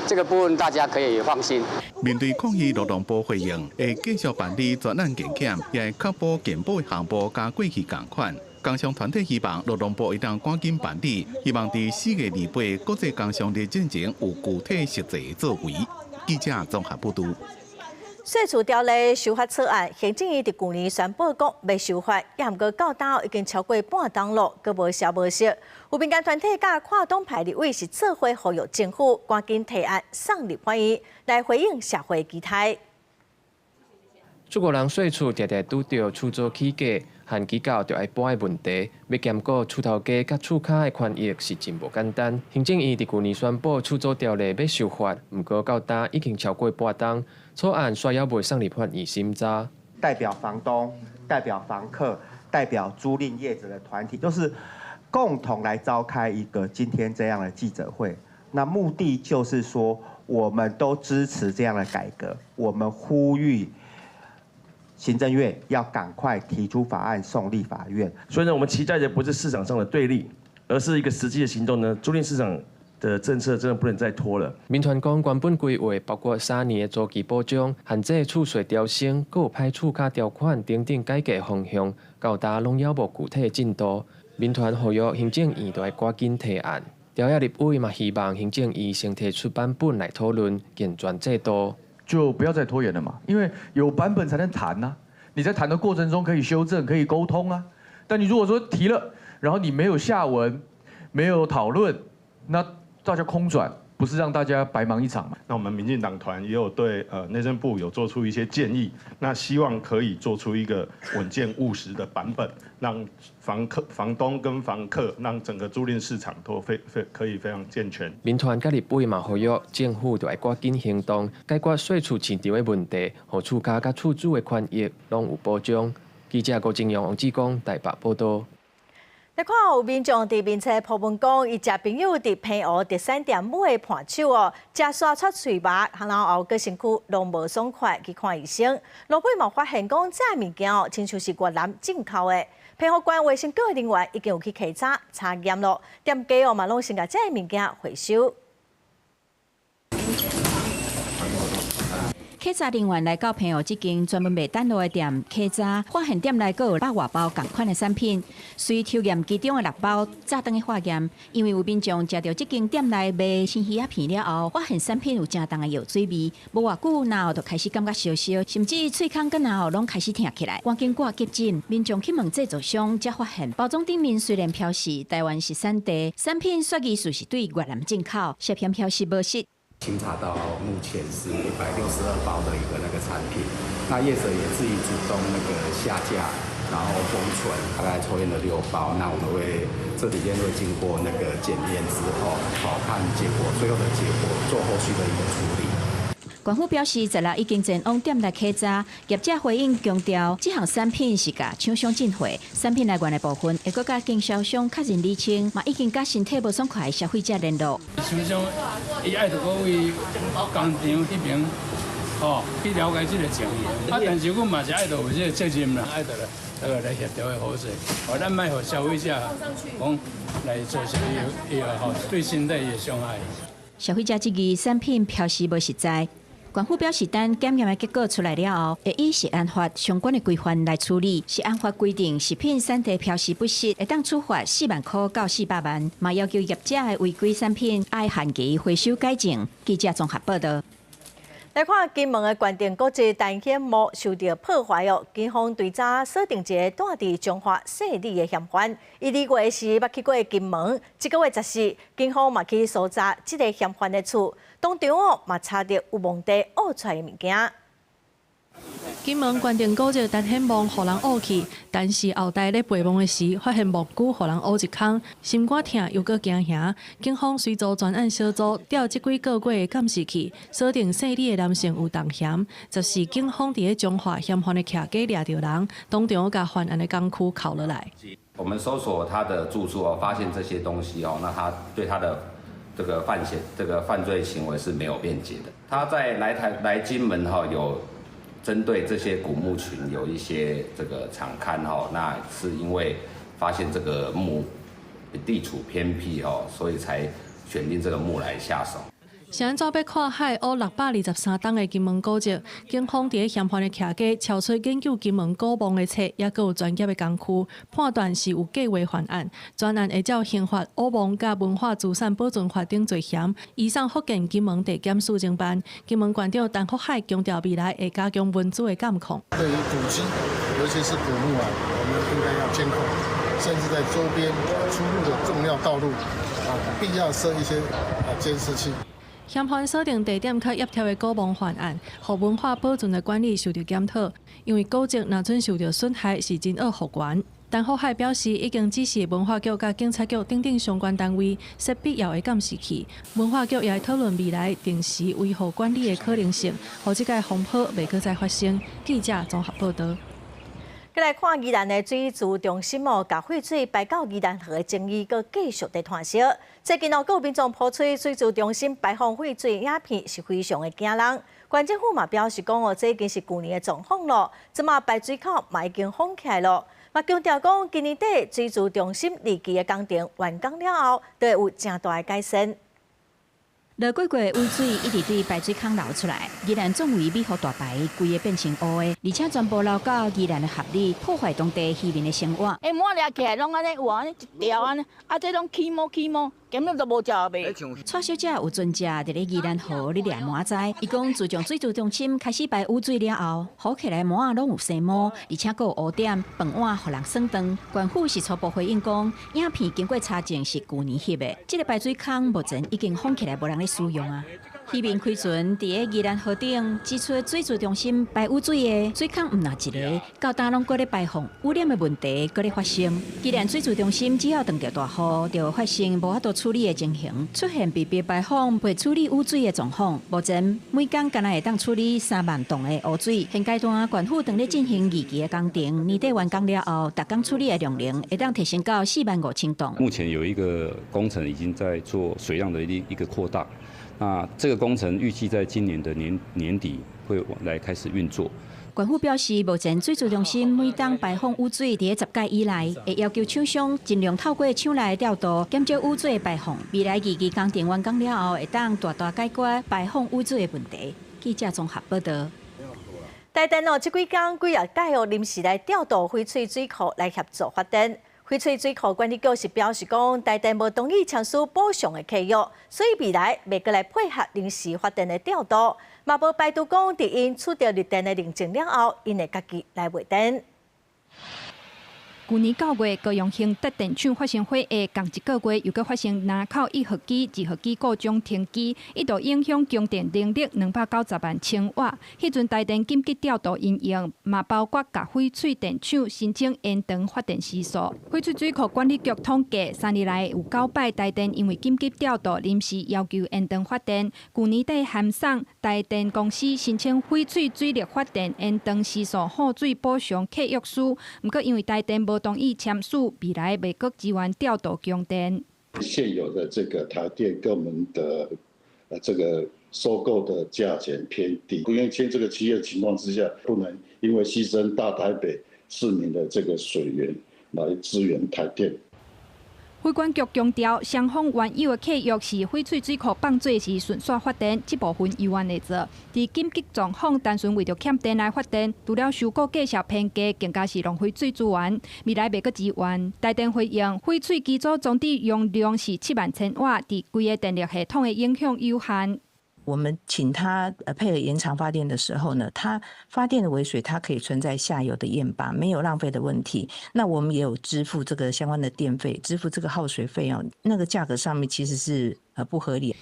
这个部分大家可以放心。面对抗议，劳动部回应会继续办理专案健检，也会确保健保的项目甲过去同款。工商团体希望劳动部一旦赶紧办理，希望在4月28国际工商日进前有具体实际作为。记者综合报道。税处条例修法草案，行政院伫去年宣布讲要修法，也毋过到今已经超过半档路，阁无消无息。有民间团体甲跨党派立委是做伙呼吁政府赶紧提案送立法院，来回应社会期待。中国人税处常常拄到出租起价和机构着爱搬的问题，要兼顾厝头家甲厝骹的权益是真无简单。行政院伫去年宣布出租条例要修法，毋过到今已经超过半档。草案需要未送立法院审查。代表房东、代表房客、代表租赁业者的团体，都是共同来召开一个今天这样的记者会。那目的就是说，我们都支持这样的改革，我们呼吁行政院要赶快提出法案送立法院。所以呢，我们期待的不是市场上的对立，而是一个实际的行动呢。租赁市场的政策真的不能再拖了。民团讲原本规划包括3年的租期保障、限制厝税调升、各有派厝卡条款等等改革方向，到达拢还无具体进度。民团呼吁行政院要赶紧提案。朝野立委嘛希望行政院先提出版本来讨论健全制度，就不要再拖延了嘛，因为有版本才能谈啊。你在谈的过程中可以修正、可以沟通啊。但你如果说提了，然后你没有下文、没有讨论，那大家空转，不是让大家白忙一场嘛？那我们民进党团也有对内政部有做出一些建议，那希望可以做出一个稳健务实的版本，让房东跟房客，让整个租赁市场都可以非常健全。民团甲立委嘛呼吁政府就要赶紧行动，解决税厝市场的问题，互厝家甲厝主的权益拢有保障。记者郭正阳、王志光台北报道。来看有民众伫面册铺文讲，伊食朋友伫平湖第3店买盘手哦，食刷出嘴巴，然后个身躯拢无爽快，去看医生。路尾嘛发现讲这物件哦，亲像是越南进口的。平湖县卫生局人员已经有去稽查验咯，店家哦嘛拢先甲这物件回收。稽查人员来到平湖这间专门卖单路的店稽查，发现店内阁有100多包同款的产品，随抽验其中的6包，再等去化验。因为有民众食到这间店内卖鲜鱼仔片了后，发现产品有正重的药水味，无偌久然后就开始感觉烧烧，甚至喙孔跟然后拢开始疼起来。赶紧挂急诊，民众去问制作商，才发现包装顶面虽然标示台湾是产地，产品说疑似是对越南进口，涉嫌标示无实。清查到目前是162包的一个那个产品，那业者也自己主动那个下架，然后封存，大概抽验了6包，那我们会这几天会经过那个检验之后，看结果，最后的结果做后续的一个处理。官府表示，16已经前往店内稽查，业者回应强调，这项产品是甲厂商进货，产品来源的部分会搁甲经销商确认厘清，嘛已经甲身体无爽快的消费者联络。厂商伊爱着各位工厂迄边，去了解这个情形。但是阮嘛是爱着有这个责任啦，爱着来协调的好势，咱卖互消费者讲来做些伊对身体的伤害。消费者质疑产品标示无实在。官府表示，等检验的结果出来了后，会以食安法相关的规范来处理。食安法规定，食品产地标示不实，会当处罚4万块到400万，嘛要求业者的违规产品爱限期回收改正。记者综合报道。来看金门的关电国际单险幕受到破坏哦，警方对早锁定一个住伫中华细里的嫌犯，伊2月时捌去过金门，这个月14，警方嘛去搜查这个嫌犯的厝，当中哦嘛查到有蒙地挖出来的物件。金门关电古迹单险幕互人挖去，但是后代咧陪墓的时，发现木具互人挖一空，心肝疼又搁惊吓。警方随组专案小组调这几个月的监视器，锁定姓李的男性有重嫌，就是警方伫咧中华嫌犯的徛家掠到人，当场甲犯案的工区扣落来。我们搜索他的住处哦，发现这些东西哦，那他对他的这个犯罪行为是没有辩解的。他在来金门哈有。针对这些古墓群有一些这个场勘哈，那是因为发现这个墓地处偏僻哈，所以才选定这个墓来下手。是安怎要看海挖623栋的金门古迹？警方伫咧嫌犯的徛家敲出研究金门古墓的册，也佫有专业的工区，判断是有计划犯案。专案会照刑法、挖墓甲文化资产保存法等罪嫌，移送福建金门地检署侦办。金门县长陈福海强调，未来会加强文字的监控。对于古迹，尤其是古墓啊，我们应该要监控，甚至在周边出入的重要道路必要设一些监视器。嫌犯锁定地点较协调的古墓犯案，互文化保存的管理受到检讨。因为古迹若准受到损害，是真恶复原。陈福海表示，已经指示文化局甲警察局等相关单位设必要的监视器。文化局也会讨论未来定时维护管理的可能性，互这个风波袂搁再发生。记者综合报道。再来看宜兰的水资中心哦，甲废水排到宜兰河的争议，阁继续在传烧。最近哦，有民众抛出水资中心排放废水影片，是非常的惊人。县政府嘛表示讲哦，这已经是旧年的状况咯，即马排水口嘛已经封起来咯。嘛强调讲，今年底水资中心2期的工程完工了后，都会有正大的改善。落过月污水一直对排水孔流出来，宜兰作为美湖大排，规个变成乌的，而且全部流到宜兰的河里，破坏当地渔民的生活。满掠起来拢安尼换一条安尼，这拢起毛，根本都无食袂。蔡小姐有专家伫咧宜兰河咧掠满仔，伊讲自从水质中心开始排污水了后，好起来满仔拢有生毛，而且还有污点，饭碗互人算断。县府是初步回应讲，影片经过查证是去年翕的，这个排水孔目前已经封起来，无人咧使用啊。渔民开船伫咧宜兰河顶指出，水质中心排污水的水孔唔那一个，到当拢搁咧排放污染的问题搁咧发生。既然水质中心只要碰到大雨，就发生无法度处理的情形，出现被别排放、被处理污水的状况。目前每天敢若会当处理3万吨的污水。现阶段县府正咧进行2期的工程，年底完工了后，逐工处理的量能会当提升到45000吨。目前有一个工程已经在做水量的一个扩大。那这个工程预计在今年的年底会来开始运作。县府表示，目前水质中心每当排放污水伫10届以内，会要求厂商尽量透过厂内的调度减少污水的排放。未来2期工程完工了后，会当大大解决排放污水的问题。记者综合报道。台电这几天几日改临时来调度翡翠水库来协助发电。翡翠水库管理局是表示讲，台电无同意签署补偿的契约，所以未来袂过来配合临时发电的调度，嘛无排除讲，伫因取得绿电的认证了后，因会家己来卖电。去年9月，高雄兴德电厂发生火灾，共一个月又搁发生南口1号机、2号机故障停机，一度影响供电能力290万千瓦。迄阵台电紧急调度应用，嘛包括甲翡翠电厂申请延长发电时数。翡翠水库管理局统计，3日来有9摆台电因为紧急调度临时要求延长发电。去年底函送台电公司申请翡翠水力发电延长时数耗水补偿契约书，不过因为台电无同意签署，未来袂阁支援调度供电。现有的这个台电跟我们的这个收购的价钱偏低，不愿意签这个契约的情况之下，不能因为牺牲大台北市民的这个水源来支援台电。水管局强调，双方原有的契约是翡翠水库放水时顺续发电，这部分依然会做。在紧急状况，单纯为着欠电来发电，除了收购计价偏低，更加是浪费水资源。未来袂阁支援。台电回应，翡翠机组总体用量是7万千瓦，对规个电力系统的影响有限。我们请他配合延长发电的时候呢，它发电的尾水它可以存在下游的堰坝，没有浪费的问题。那我们也有支付这个相关的电费，支付这个耗水费用，那个价格上面其实是不合理。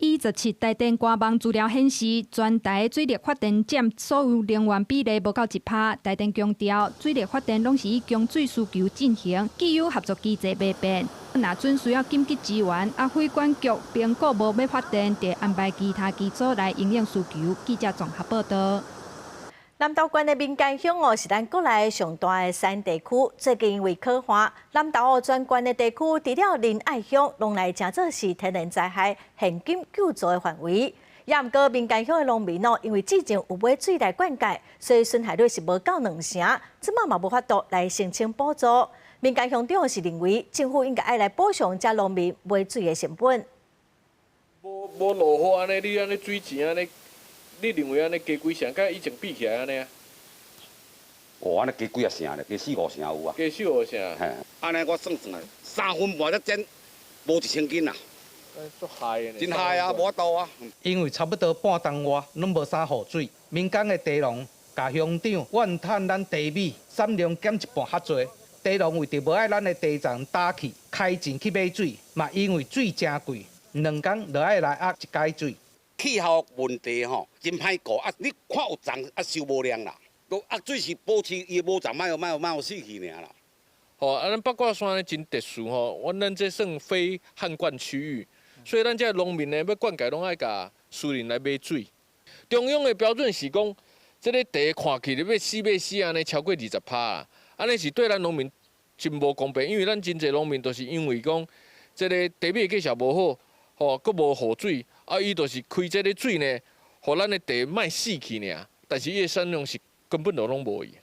17台电官网资料显示，全台水力发电占所有能源比例无到1%。台电强调，水力发电拢是以供水需求进行，既有合作机制未变。若准需要紧急支援，水管局评估无要发电，得安排其他机组来应应需求。记者综合报道。南投县的民间乡是咱国内上大的山地区，最近因为开发，南投全县的地区，除了仁爱乡，拢来真做是天然灾害现金救助的范围。也毋过民间乡的农民因为之前有买水来灌溉，所以损害率是无到2成，即马嘛无法度来申请补助。民间乡长是认为，政府应该爱来补偿遮农民买水的成本。无落雨安尼，你安尼水钱安尼。你认为安尼加几成？甲以前比起来安尼啊？安尼加几啊成咧？加4、5成有啊。加4、5成。嘿，安尼我算3分半才整，无1000斤啊。足害的。真害啊，无法度啊。因为差不多半冬外，拢无啥雨水，民间的地农甲乡长怨叹咱地米产量减一半较侪，地农为着无爱咱的地藏打起，开钱去买水，嘛因为水真贵，2天就爱来压一解水。气候问题吼，真歹顾啊！你看有涨收无量啦，都水是保持伊无涨，莫死去尔啦。咱八卦山真特殊吼，咱这算非旱灌区域，所以咱这农民呢要灌溉拢爱甲私人来买水。中央的标准是讲，这个地看起来要死安尼超过20%啦，安尼是对咱农民真无公平，因为咱真侪农民都是因为讲，这个地米的计数无好，阁无雨水。伊就是开这个水呢，互咱的地莫死去尔，但是伊的产量是根本就拢无伊。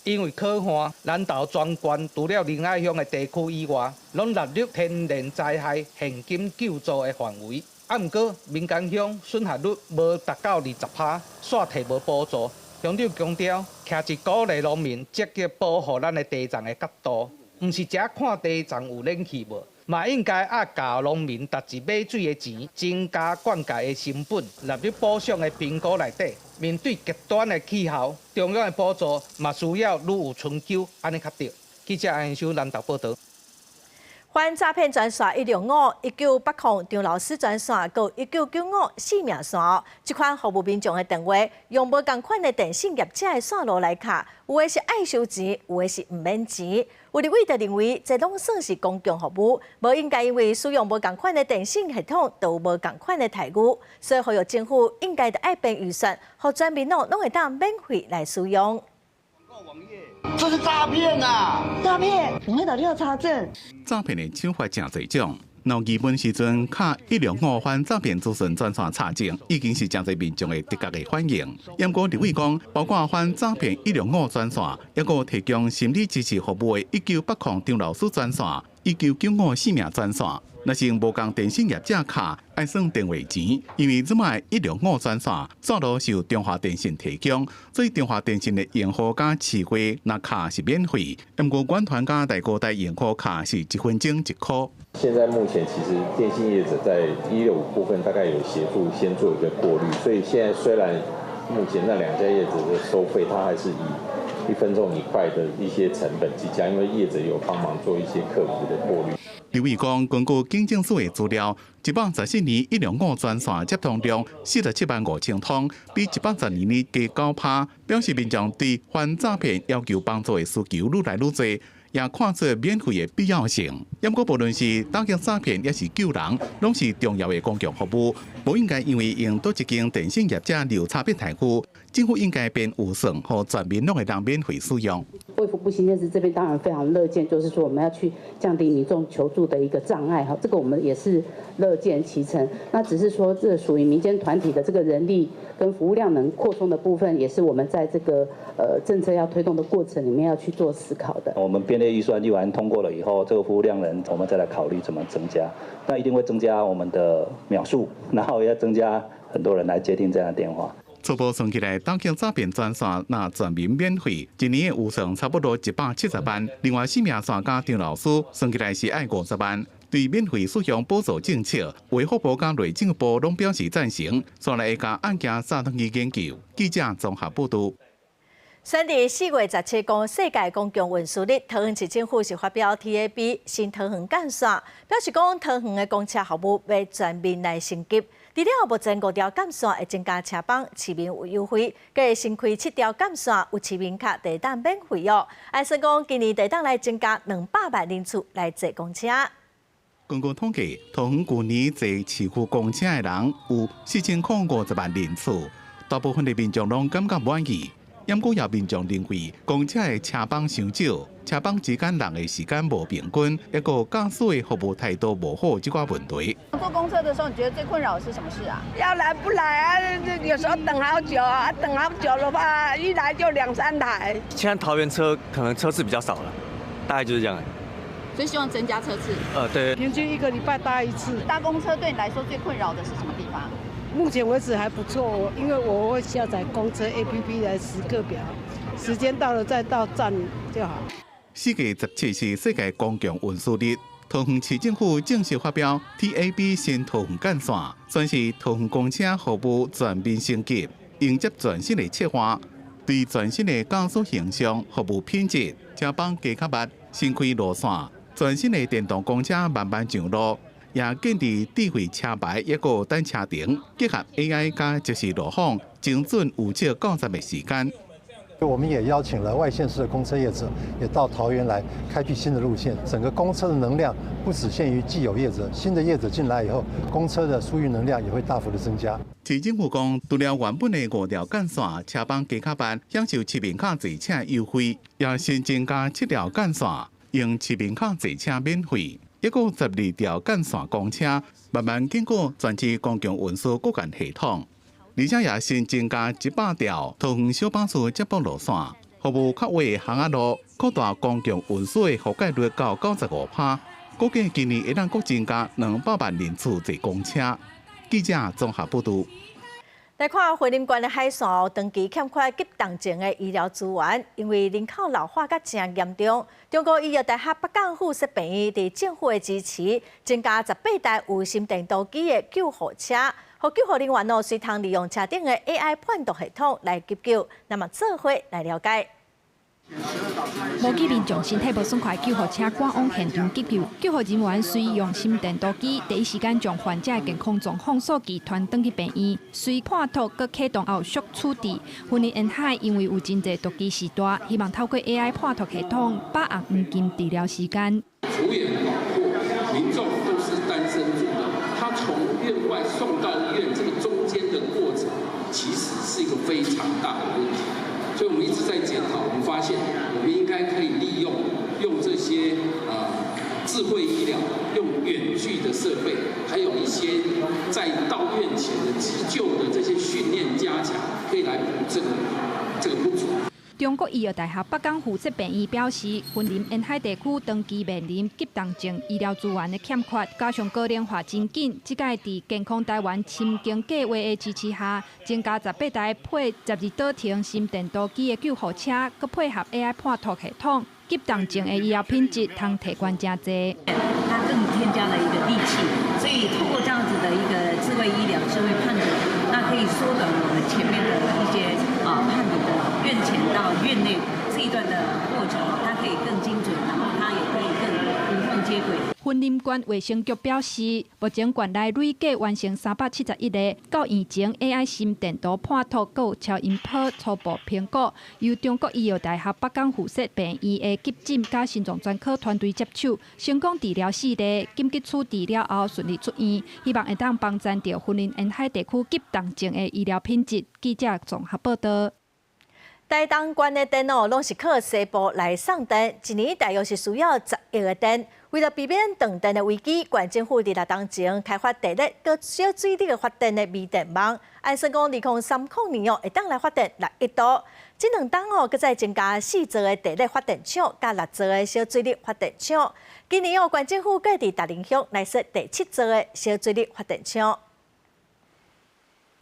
因为可旱，南投全县除了仁爱乡的地区以外，拢纳入天然灾害现金救助的范围。啊，毋过民间乡损害率无达到20%，煞摕无补助。乡长强调，徛一鼓励农民积极保护咱的地藏的角度，毋是只看地藏有冷气无，嘛应该教农民达至买水的钱，增加灌溉的成本，纳入补偿的评估内底。面对极端的气候，中央的补助嘛需要愈有春秋，安尼较对。记者安修南投报道。反诈骗专线165、1980张老师专线，佮1995性命线，这款服务民众的电话，用无共款的电信业者的线路来卡，有的是爱收钱，有的是毋免钱。有立委就认为，这拢算是公共服务，无应该因为使用无共款的电信系统，就有无共款的待遇。所以，呼吁政府应该爱变预算，互全民拢会当免费来使用。这是诈骗啊！诈骗，赶快打电话查证。诈骗的手法真侪种，那基本时阵卡165反诈骗资讯专线查证，已经是真侪民众的直觉的反应。严过立委讲，包括反诈骗165专线，也个提供心理支持服务的1980张老师专线、1995性命专线。若是无共电信业者卡，爱算电话钱，因为这卖165专线线路是由中华电信提供，所以中华电信的延号加市会那卡是免费，不过管团加大哥大延号卡是1分钟1块。现在目前其实电信业者在165部分大概有协助先做一个过滤，所以现在虽然目前那2家业者的收费，它还是以1分钟1块的一些成本计价，因为业者有帮忙做一些客服的过滤。刘伟讲，根据警政署的资料，114年165专线接通量475000通，比112年的加9%，表示民众对反诈骗要求帮助的需求愈来愈多，也看出免费的必要性。不过，无论是打击诈骗，也是救人，拢是重要的公共服务，无应该因为用多一间电信业者有差别待遇。政府应该变有算，和全民拢会当免费使用。卫福部行政司这边当然非常乐见，就是说我们要去降低民众求助的一个障碍哈，这个我们也是乐见其成。那只是说这属于民间团体的这个人力跟服务量能扩充的部分，也是我们在这个政策要推动的过程里面要去做思考的。我们编列预算立完通过了以后，这个服务量能我们再来考虑怎么增加。那一定会增加我们的秒数，然后也要增加很多人来接听这样的电话。初步算起来，打击诈骗专线那全民免费，一年的预算差不多170万。另外，性命线加张老师算起来是爱50万。对免费使用补助政策，卫福部加内政部拢表示赞成，所以会将案件送转去研究。记者综合报道。选伫4月17公世界公共运输日，桃园市政府是发表 TAB 新桃园干线，表示讲桃园的公车服务要全面来升级。除了目前5条干线会增加车帮，市民有优惠，佮新开7条干线有市民卡地当免费哦。按算讲，今年地当来增加200万人次来坐公车。根据统计，桃园去年坐市区公车的人有4050万人次，大部分的民众拢感觉满意。不过有民众认为，公车的车帮伤少，车帮之间人的时间无平均，一个驾驶的服务态度无好，这个问题。坐公车的时候，你觉得最困扰的是什么事啊？要来不来啊？有时候等好久啊，等好久的话，一来就2、3台。现在桃园车可能车次比较少了，大概就是这样。所以希望增加车次。对。平均1个礼拜搭1次。搭公车对你来说最困扰的是什么地方？目前为止还不错，因为我会下载公车 APP 来时刻表，时间到了再到站就好。4月17是世界公共运输日，桃园市政府正式发表 TAB 新桃园干线，算是桃园公车服务全面升级，迎接全新的策划，对全新的驾驶形象、服务品质、车帮加较密、新开路线，全新的电动公车慢慢上路。也建立智慧车牌，一个等车亭，结合 AI 加即时路况，精准预测到站的时间。我们也邀请了外县市的公车业者，也到桃园来开辟新的路线。整个公车的能量不只限于既有业者，新的业者进来以后，公车的输运能量也会大幅的增加。市政府讲，除了原本的5条干线车帮加较慢，享受市民卡坐车优惠，也新增加7条干线，用市民卡坐车免费。一个12条干线公车慢慢经过全市公共运输骨干系统，而且也新增加100条桃园小巴士接驳路线，服务较远的巷仔路，扩大公共运输的覆盖率到95%。估计今年会当各增加200万人次坐公车。记者综合报道。来看惠林县的海线长期欠缺急动症的医疗资源，因为人口老化甲真严重。中国医药大学北港附设病院伫政府的支持，增加18台有心电图机的救护车，互救护人员随通利用车顶的 AI 判读系统来急救。那么做伙来了解。无记民众身体无损坏，救护车赶往现场急救。救护人员随用心电图机第一时间将患者的健康状况数据传登去病院，随判图佮启动后续处置。云林沿海因为有真侪毒机时代，希望透过 AI 判图系统把握黄金治疗时间。除眼保护，民众都是单身族的，他从院外送到医院这个中间的过程，其实是一个非常大的问题。所以我们一直在检讨，我们发现我们应该可以利用这些智慧医疗，用远距的设备，还有一些在到院前的急救的这些训练加强，可以来补这个不足。中国医药大学北港附设病院表示，云林沿海地区长期面临急动症医疗资源的欠缺，加上高龄化真紧，即届伫健康台湾深耕计划的支持下，增加18台配12倒停心电图机的救护车，佮配合 AI 判图系统，急动症的医疗品质通提高真侪。它更添加了一个利器，所以透过这样子的一个智慧医疗、智慧判读，那可以缩短我们前面的一些判读的院前到院内这一段的过程，它可以更精准，然后它也可以更无缝接轨。云林县卫生局表示，目前县内累计完成371个到院前 AI 心电图判图，佮有超音波初步评估，由中国医药大学北港附设病院的急诊加心脏专科团队接手，成功治疗4例，紧急处置了后顺利出院，希望会当帮助到云林沿海地区急动症的医疗品质。记者综合报道。台东县的电脑拢是靠西部来送电，一年大约是需要10亿个电。为了避免断电的危机，县政府伫6当前开发第2个小水力的发电的微电网，按算讲2030年会当来发电6亿度。这2当搁再增加4座的地热发电厂，加6座的小水力发电厂。今年县政府搁伫达林乡来设第7座的小水力发电厂。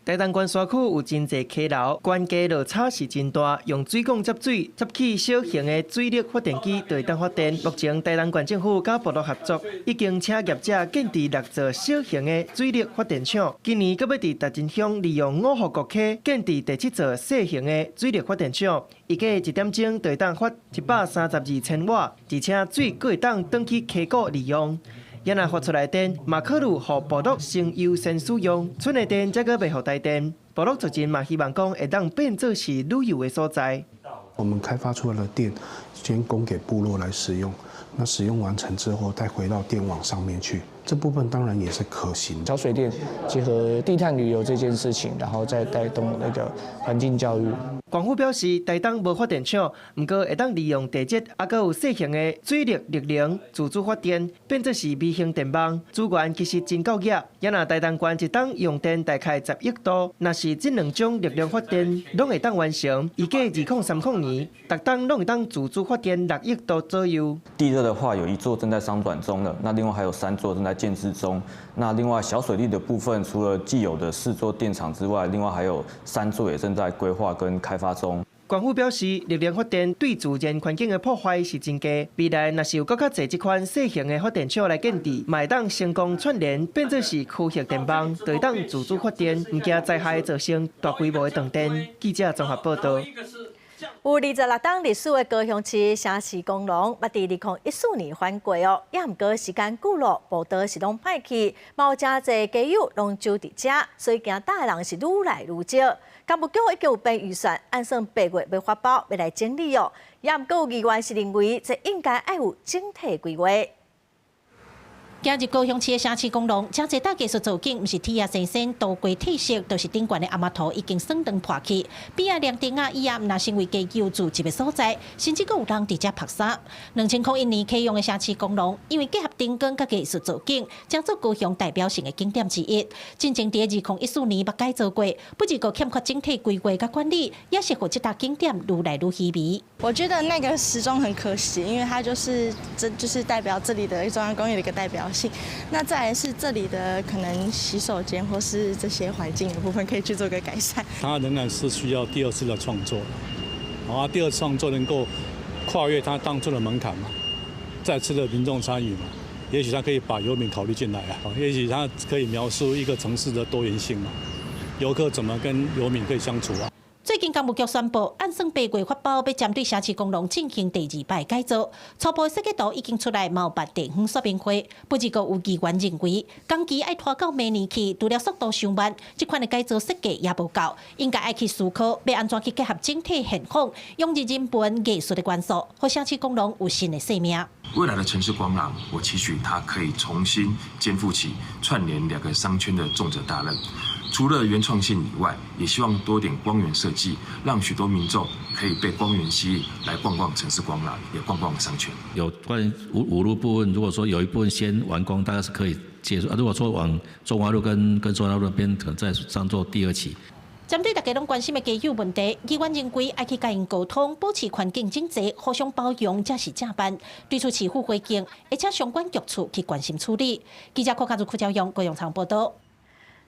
台东县山区有真侪溪流，县家落差是真大，用水管接水，接起小型的水力发电机就会当发电。目前台东县政府甲部落合作，已经请业者建置6座小型的水力发电厂。今年搁要伫达真乡利用5号国溪建置第7座小型的水力发电厂，预计1点钟就会当发132千瓦，而且水搁会当转去溪谷利用。也若发出来电，嘛考虑互部落先优先使用，剩的电则搁卖互台电。部落族人嘛希望讲会当变作是旅游的所在。我们开发出来的电，先供给部落来使用。那使用完成之后，再回到电网上面去，这部分当然也是可行。小水电结合低碳旅游这件事情，然后再带动那个环境教育。县府表示，台东无发电厂，不过会当利用地质，还佫有小型的水力力量自主发电，变作是微型电网，资源其实真够野。也若台东县一当用电大概10亿度，若是这2种力量发电，拢会当完成。预计2030年，逐当拢会当自主发电6亿度左右。地热的话，有1座正在商转中了，那另外还有3座正在建制中。那另外小水力的部分，除了既有的4座电厂之外，另外还有3座也正在规划跟开发中。县府表示，力量发电对自然环境的破坏是真低。未来若是有更较侪这款小型的发电厂来建置，嘛会当成功串联，变作是区域电网，就会当自主发电，唔惊灾害造成大规模的断电。记者综合报道。有26档历史的高雄市城市公路，捌伫2014年翻过哦，也毋过时间久了，步道是拢歹去，嘛有真侪街友拢住伫遮，所以行大的人是愈来愈少。干部局已经有编预算，按算8月要发包，要来整理哦。也毋过有议员是认为，这应该要有整体规划。今日高雄市的城市公路，真侪大技术造景，毋是铁啊生生，倒过褪色，都是顶悬的阿妈头已经算断破去。边啊亮灯啊，以后毋若成为街友住一个所在，甚至阁有人伫遮拍摄。2001年启用的城市公路，因为结合灯光甲技术造景，将做高雄代表性的景点之一。真正伫2014年捌改造过，不只阁欠缺整体规划甲管理，也是互这大景点愈来愈稀微。我觉得那个时钟很可惜，因为它就是代表这里的中央公园的一个代表。性。那再来是这里的可能洗手间或是这些环境的部分，可以去做个改善。它仍然是需要第二次的创作，第二次创作能够跨越它当初的门槛嘛，再次的民众参与嘛，也许它可以把游民考虑进来啊，也许它可以描述一个城市的多元性嘛，游客怎么跟游民可以相处啊。最近工务局宣布，按算8月发包，要针对城市公路进行第2摆改造。初步设计图已经出来，嘛有办地方说明会。不过有议员认为，工期爱拖到明年去，除了速度上慢，这款的改造设计也无够，应该爱去思考要安怎去结合整体现况，用人本艺术的元素，和城市公路有新的生命。未来的城市光廊，我期许它可以重新肩负起串联2个商圈的重责大任。除了原创性以外，也希望多点光源设计，让许多民众可以被光源吸引，来逛逛城市光廊，也逛逛商圈。有关于五路部分，如果说有一部分先完工，大概是可以接受。如果说往中华路跟中华路那边，可能再上做第2期。针对大家拢关心的基友问题，议员认为爱去甲因沟通，保持环境整齐，互相包容，才是正办。对出市府回应，而且相关局处去关心处理。记者柯嘉如、柯兆勇、郭永昌报道。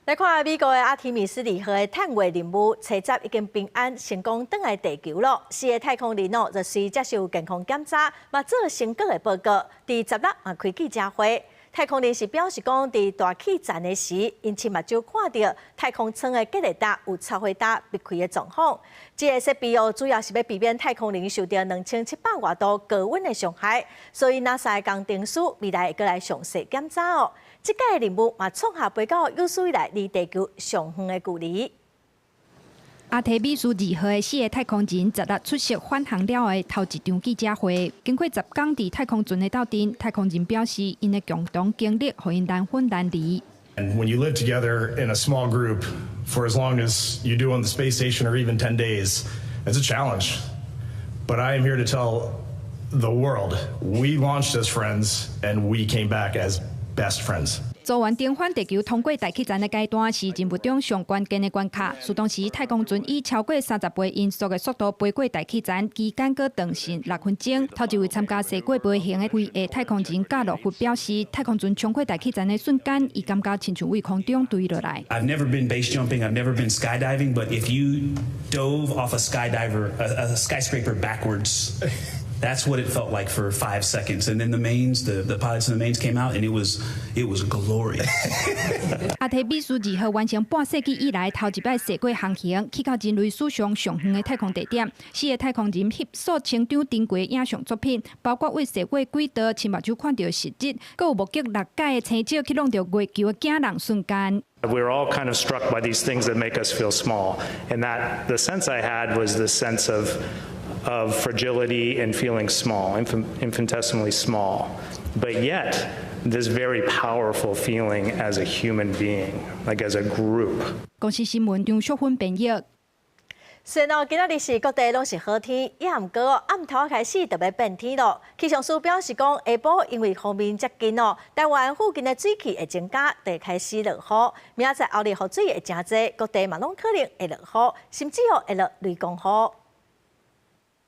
来看美国的阿提米斯2号的探月任务，车站已经平安成功返来地球了。4个太空人就需接受健康检查，嘛做成果的报告。第16也开记者会，太空人士表示讲，伫大气站的时，因亲目睭看到太空舱的隔热搭有超回搭闭开的状况。这个设备主要是要避免太空人受到2700多度高温的伤害，所以 NASA 的工程师未来会过来详细检查哦。这届的任务嘛，创下飞到有史以来离地球上远的距离。阿提米斯2号的4个太空人16出席返航了的头一场记者会。经过10天伫太空船的斗阵，太空人表示，因的共同经历互因难分难离。And when you live together in a small group for as long as you do on the space station or even 10 days, it's a challenge. But I am here to tell the world, we launched as friends and we came back as best friends. 做完重返地球通过大气站的阶段是任务中上关键的关卡。此当时，太空船以超过30倍音速的速度飞过大气站，期间搁长达6分钟。头一位参加世界飞行的规个太空人加洛夫表示，太空船冲过大气站的瞬间，伊感觉亲像为空中坠落来。I've never been base jumping. I've never been skydiving. But if you dove off a skyscraper backwards. That's what it felt like for 5 seconds, and then the pilots and the mains came out, and it was glorious. 阿提米斯2号完成半世纪以来头一摆世界航行，去到人类史上上远的太空地点。4个太空人翕索成张珍贵影像作品，包括为世界轨道亲目睭看到实质，搁有目击6届的青椒去弄到月球的惊人瞬间。We're all kind of struck by these things that make us feel small, and that the sense I had was the sense of fragility and feeling small, infinitesimally small, but yet this very powerful feeling as a human being, like as a group. 公司新闻张淑芬编译。虽然今仔日是各地拢是好天，也毋过暗头开始就要变天咯。气象署表示讲，下晡因为锋面接近哦，台湾附近的水汽会增加，就会开始落雨。明仔载后日雨水会真济，各地嘛拢可能会落雨，甚至会落雷公雨。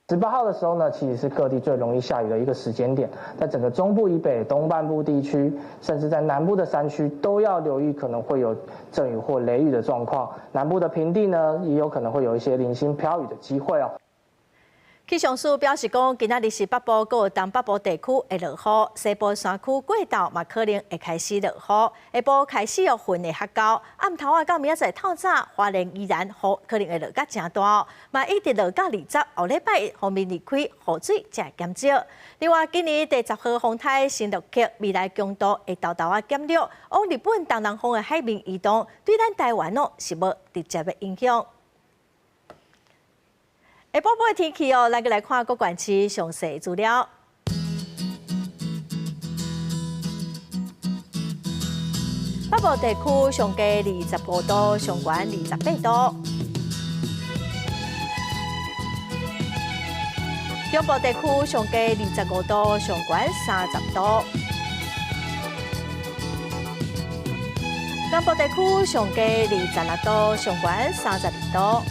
18号的时候呢，其实是各地最容易下雨的一个时间点，在整个中部以北、东半部地区，甚至在南部的山区，都要留意可能会有阵雨或雷雨的状况。南部的平地呢，也有可能会有一些零星飘雨的机会哦。气象署表示讲，今仔日是北部和东北部地区会落雨，西部山区过道嘛可能会开始落雨。下晡开始有云会较高，暗头到明仔载透早，花莲依然雨可能会落甲真大哦，嘛一直落到20后礼拜1面离开，雨水才会减少。另外，今年第10号风台新陆客未来强度会豆豆减弱，往日本东南风的海面移动，对咱台湾是无直接的影响。下晡的天气咱来看各县市详细资料。北部地区上低25度，上悬28度；中部地区上低25度，上悬30度；南部地区上低26度，上悬32度。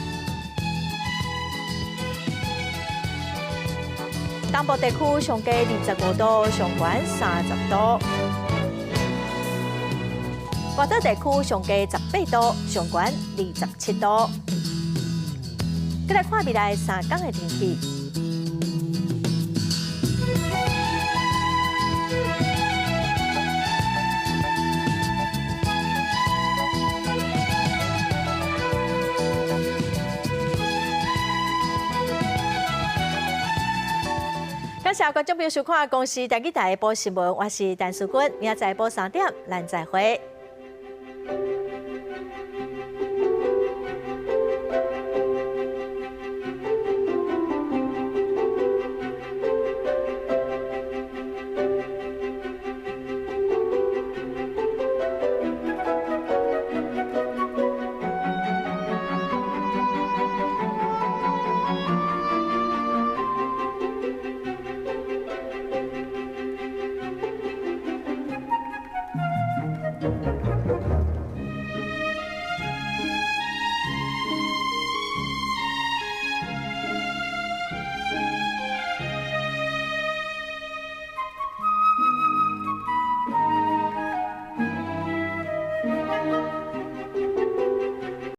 东部地区上低25度，上悬30度；外岛地区上低18度，上悬27度。再来看未来3天的天气。感谢观众朋友收看《公视台语台播新闻》，我是陈淑君，明仔载播3点，咱再会。